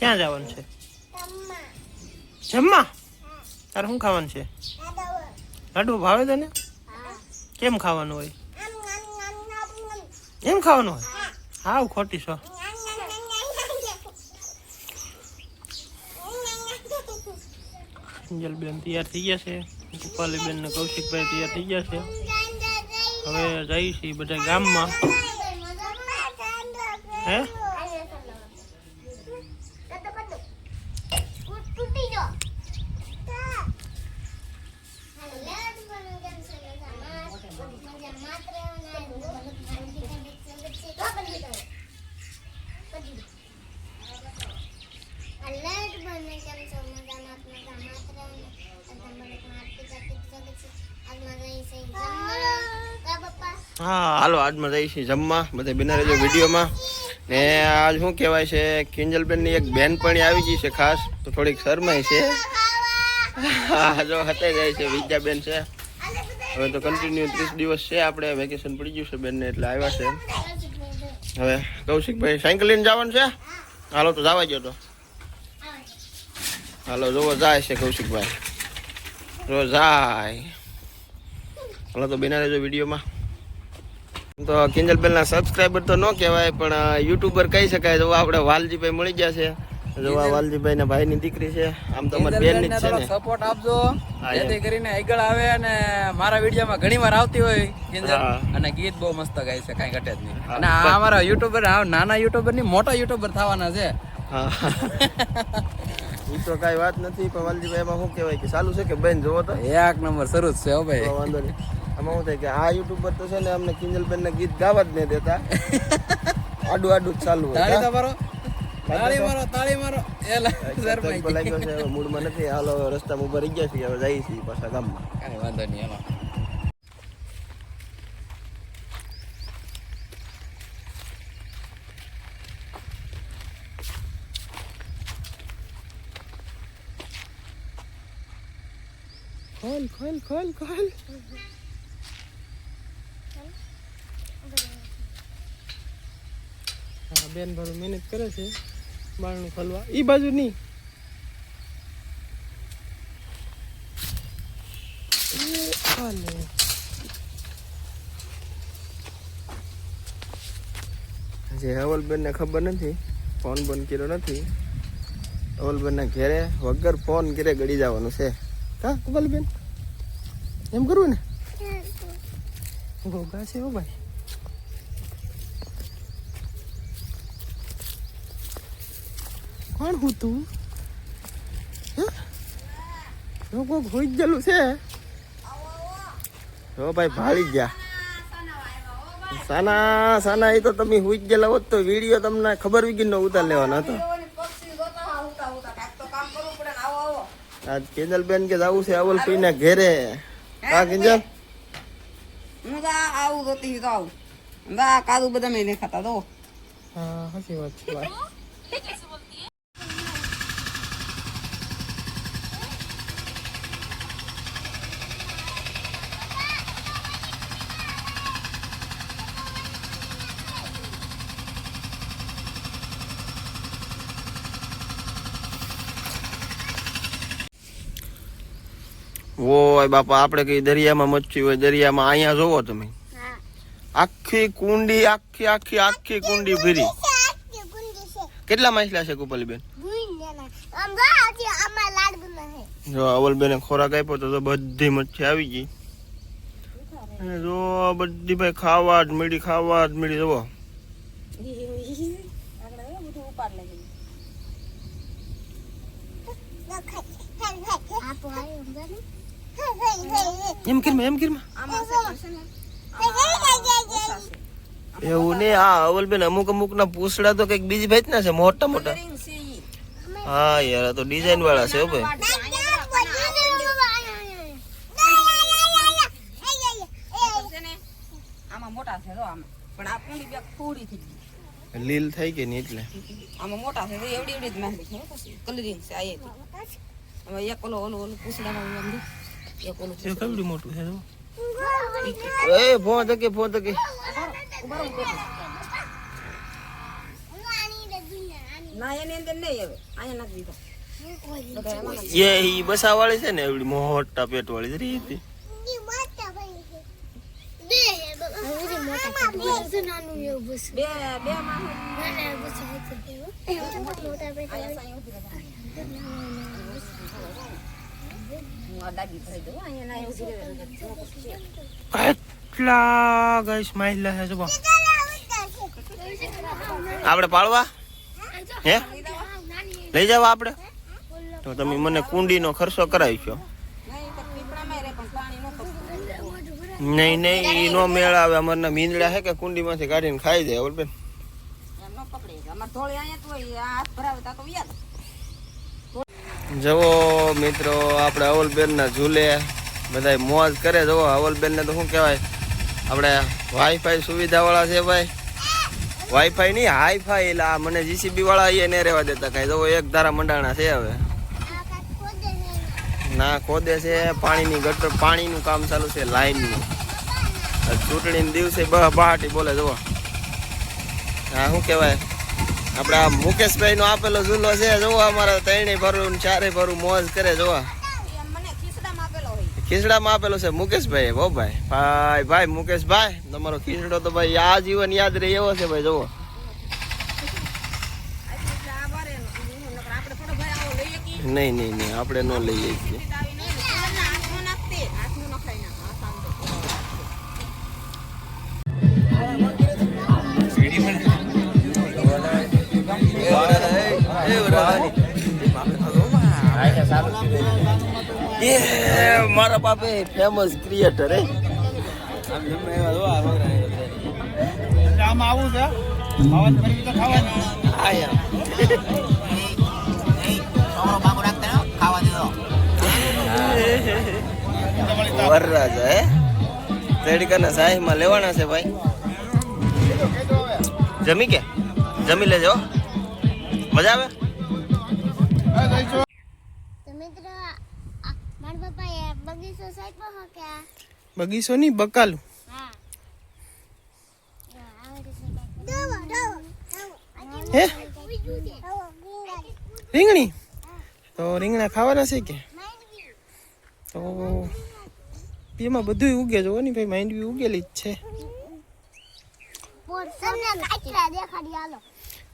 ક્યાં જવાનું છે? જમવા. તારે શું ખાવાનું છે? લાડુ ભાવે તને? કેમ ખાવાનું હોય? એમ ખાવાનું હોય? હાવ ખોટી છો. કિંજલબેન તૈયાર થઈ ગયા છે, કૃપાલીબેન ને કૌશિકભાઈ તૈયાર થઈ ગયા છે. હવે જઈએ છીએ બધા ગામમાં. હે હા હાલો આજમાં જઈશું જમવા, બધા બિના રહેજો વિડીયોમાં. ને આજ શું કહેવાય છે, કિંજલબેનની એક બેનપણી આવી ગઈ છે ખાસ, તો થોડીક શરમાઈ છે. હા જો હતાઈ જાય છે, વિદ્યાબેન છે. હવે તો કન્ટિન્યુ 30 દિવસ છે આપણે વેકેશન પડી ગયું છે બેનને, એટલે આવ્યા છે. હવે કૌશિકભાઈ સાયકલ લઈને જવાનું છે. હાલો તો જવા ગયો તો હાલો જોવો જાય છે કૌશિકભાઈ, જો જાય. હાલો તો બિના રહેજો વિડીયોમાં. તો કિંજલબેનના સબસ્ક્રાઈબર તો ન કહેવાય પણ યુટ્યુબર કહી શકાય. જો આપણે વાલજીભાઈ મળી ગયા છે. જો આ વાલજીભાઈ ના ભાઈ ની દીકરી છે. આમ તો અમારી બેન ની જ છે ને. સપોર્ટ આપજો જેથી કરીને આગળ આવે અને મારા વિડીયોમાં ઘણી વાર આવતી હોય કિંજલ, અને ગીત બહુ મસ્ત ગાય છે, કાંઈ ઘટે જ નહીં. અને આ અમારા યુટ્યુબર નાના યુટ્યુબર ની મોટા યુટ્યુબર થવાના છે. હા એ તો કઈ વાત નથી, પણ વાલજીભાઈ એમાં શું કહેવાય કે ચાલુ છે કે બેન જોવો તો એક નંબર શરૂ જ છે. હો ભાઈ વાંધો નહીં. આમાં શું થાય કે આ યુટ્યુબર તો છે ને અમને કિંજલબેન ના ગીત ગાવા જ નહીં દેતા, આડું આડું જ ચાલુ હોય. તાળી મારો લાગ્યો છે, મૂડમાં નથી. હાલો રસ્તામાં ઉભા રહી ગયા છીએ, હવે જઈએ છીએ પાછા ગામમાં. કાંઈ વાંધો નહીં. હાલો ખોલ ખોલ ખોલ ખોલ. હા બેન ભાડું મહેનત કરે છે બારણું ખોલવા. ઈ બાજુ નહીં, જે અવલબેન ને ખબર નથી, ફોન બંધ કર્યો નથી. અવલબેન ના ઘેરે વગર ફોન કરે ગળી જવાનું છે. હા અવલબેન એમ કરવું ને? ગોગા છે હો ભાઈ. કોણ હું તું? લોકો હોઈ ગયેલું છે. હો ભાઈ ભાળી ગયા. સાના સાના એ તો તમે હુઈ ગયેલા હોત તો વિડીયો તમને ખબર વિગી નો ઉતાર લેવાનો હતો. આજ કિંજલબેન કે જવું છે અવલપી ના ઘેરે. હા કિંજલ હું આવું જોતી તો આવું કાદુ બધા મેં દેખાતા તો. હા સાચી વાત છે ભાઈ. ઓય બાપા આપણે કઈ દરિયામાં મચ્છી હોય, દરિયામાં અહીંયા જોવો તમે આખી કુંડી, આખી આખી આખી કુંડી ભરી. કેટલા માછલા છે કુપાલીબેન? જો અવલબેને ખોરાક આપ્યો તો બધી મચ્છી આવી ગઈ. જો બધી ભાઈ ખાવા જ મળી, ખાવા જ મળી. જુઓ એમ કિરમાં એમ કિરમાં એવું નહીં. આ અવલબેન અમુક અમુક ના પૂછડા તો કઈક બીજી ભાઈ ના છે, મોટા મોટા. હા યાર આ તો ડિઝાઇન વાળા છે. ભાઈ મોટા છે તો આમાં પણ આ પૂરી બે થોડી થઈ ગઈ, લીલ થઈ ગઈ ને એટલે આમાં મોટા છે એવડી એવડી જ મારી છે. પછી કલરિંગ છે આ હવે એક ઓલો ઓલો ઓલો પૂછડામાં એક ઓલો એ કેવડી મોટું છે. એ ફોન તકે ફોન તકે ના એની અંદર નહીં હવે અહીંયા નથી દીધા બધા એમાં નાખી. એ ઈ બસા વાળી છે ને એવડી મોટા પેટ વાળી રીતી બે માં અહીંયા સાઈ ઉભી રહે. હું આ દાદી ભરી દઉં અહીંયા ના ઉભી રહે. કેટલા ગાઈસ માઇલા છે જો આપણે પાળવા હે લઈ જાવ આપણે તો તમે મને કુંડીનો ખર્ચો કરાવીશો. નહીં તો પીપળામાં રહે પણ પાણી ન પકડે. નહીં નહીં ઈ નો મેળ આવે. અમારના મીંદડા છે કે કુંડીમાંથી કાઢીને ખાઈ જાય ઓલ બેન. એમ ન પકડે. અમાર થોડી અહીંયા તો હોય આ હાથ ભરાવે તા તો વ્યાજ. જવો મિત્રો આપણે અવલબેન ના ઝૂલે બધા મોજ કરે. જવો અવલબેન ને તો શું કહેવાય આપણે વાઈફાઈ સુવિધા વાળા છે ભાઈ. વાઈફાઈ નહીં હાઈફાઈ. એટલે આ મને જીસીબી વાળા એ ને રહેવા દેતા કાંઈ. જવો એક ધારા મંડાણા છે હવે. ના ખોદે છે પાણીની ગટર પાણીનું કામ ચાલુ છે લાઈનનું. ચૂંટણીના દિવસે બહાટી બોલે. જવો હા શું કહેવાય આપણે આ મુકેશભાઈ નો આપેલો ઝૂલો છે. જોવો અમારા 3 ભરું ને 4 ભરું મોજ કરે. જોવા એમ મને ખીસડામાં આપેલો હોય. ખીસડામાં આપેલો છે મુકેશભાઈ. હો ભાઈ ભાઈ ભાઈ મુકેશભાઈ તમારો ખીસડો તો ભાઈ આ જીવન યાદ રહે એવો છે ભાઈ. જોવો આ બારે આપણે થોડો ભાઈ આવો લઈએ કે નહીં નહીં નહીં આપણે ન લઈએ છીએ. આવી નહીં હાથમાં નાખતે હાથનું નખાઈ નાખ હાથ આમ મારા બાપે ફેમસ ક્રિએટર હે. આવું છે વરરાજા હે તેડીકાના સાહીમાં લેવાના છે ભાઈ. જમી કે જમી લેજો મજા આવે. બગીચો ની બકાલું હે રીંગણી તો રીંગણા ખાવાના છે કે તો એમાં બધું ઉગે જો ને ભાઈ. માંડવી ઉગેલી જ છે.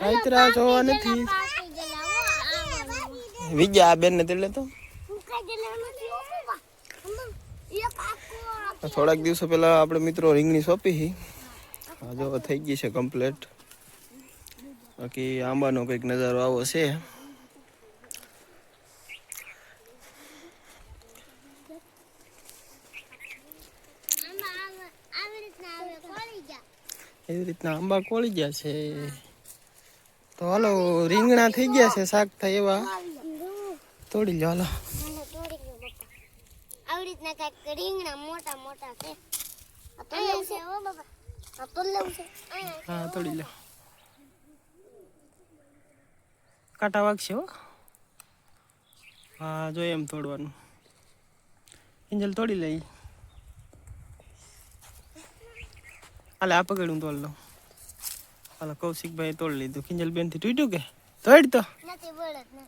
કાંતરા જોવા નથી વિજ્ઞા આ બેન ને તેડલે તો થોડાક દિવસો પહેલા આપણે મિત્રો રીંગણી સોંપી હતી. જો થઈ ગઈ છે કમ્પ્લીટ. બાકી આંબાનો કંઈક નજારો આવો છે. એવી રીતના આંબા કોળી ગયા છે. તો હાલો રીંગણા થઈ ગયા છે. શાક થાય એવા તોડી લો. હાલો આવી રીતના કઈક રીંગણા મોટા મોટા છે. આ તો લેવું છે હો બાબા. આ તો લેવું છે. હા તોડી લો. કાંટા વાગશે હો. હા જો એમ તોડવાનું. કિંજલ તોડી લઈ. હાલે આ પકડું તોડ લઉં. હાલો કૌશિકભાઈ તોડી લીધું. કિંજલ બેન થી તૂટ્યું કે તોડ તો નથી બળદ ને.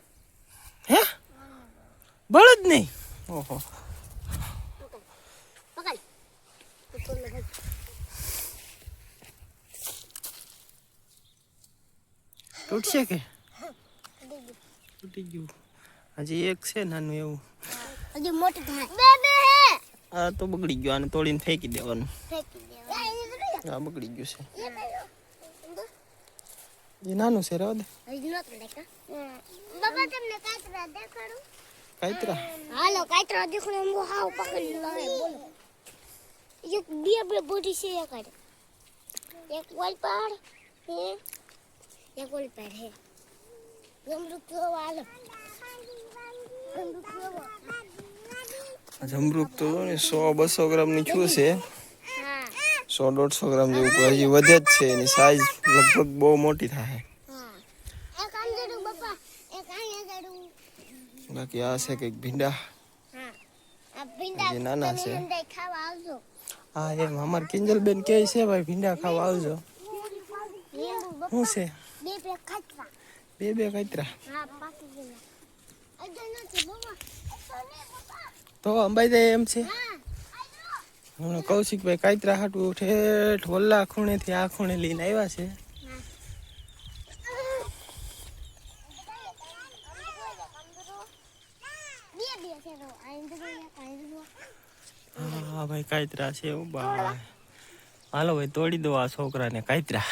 હે બળદ નહીં. ઓહો પકડ. તો લે ભાઈ. તૂટશે કે તૂટી ગયું. હજી એક છે નાનું એવું. હજી મોટું થાય. બે બે આ તો બગડી ગયું. આને તોડીને ફેંકી દેવાનું. ફેંકી દેવા. આ બગડી ગયું છે. એ નાનું છે રહેવા દે. હજી નહોતું દેખા. બાબા તમને કાતરા દેખાડું. કાંતરા હાલો કાતરા દેખાડું. હું હાવ પકડી લો બોલો. એક બે બોડી છે એક આડે. એક વોલ પર હે એક વોલ પર હે. ગમરૂ કેવો હાલો. ગમરૂ કેવો. જમરૂક તો 100-200 ગ્રામની છું છે. હા 100-150 ગ્રામ જેવું હજી વધે જ છે. એની સાઈઝ લગભગ બહુ મોટી થાય. હા એક આંજડું બાપા એક આંજડું. બાકી આ છે કંઈક ભીંડા. હા આ ભીંડા હજી નાના છે. ભીંડા ખાવા આવજો. હા એમ અમાર કિંજલબેન કહે છે ભાઈ ભીંડા ખાવા આવજો. લીંબુ બાપા શું છે બે બે ખાતરા. બે કાતરા હા પાકી ગયેલા અડધો નથી બાબા પપ્પા તો અંબાઈ જાય એમ છે. હા હું કૌશિકભાઈ કાતરા હાટું ઠેઠ વલ્લા ખૂણેથી આ ખૂણે લઈને આવ્યા છે. હા ભાઈ કાતરા છે એવું બા. હાલો ભાઈ તોડી દો આ છોકરાને કાતરા.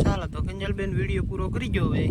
ચાલો તો કંજલબેન વિડીયો પૂરો કરી ગયો હવે.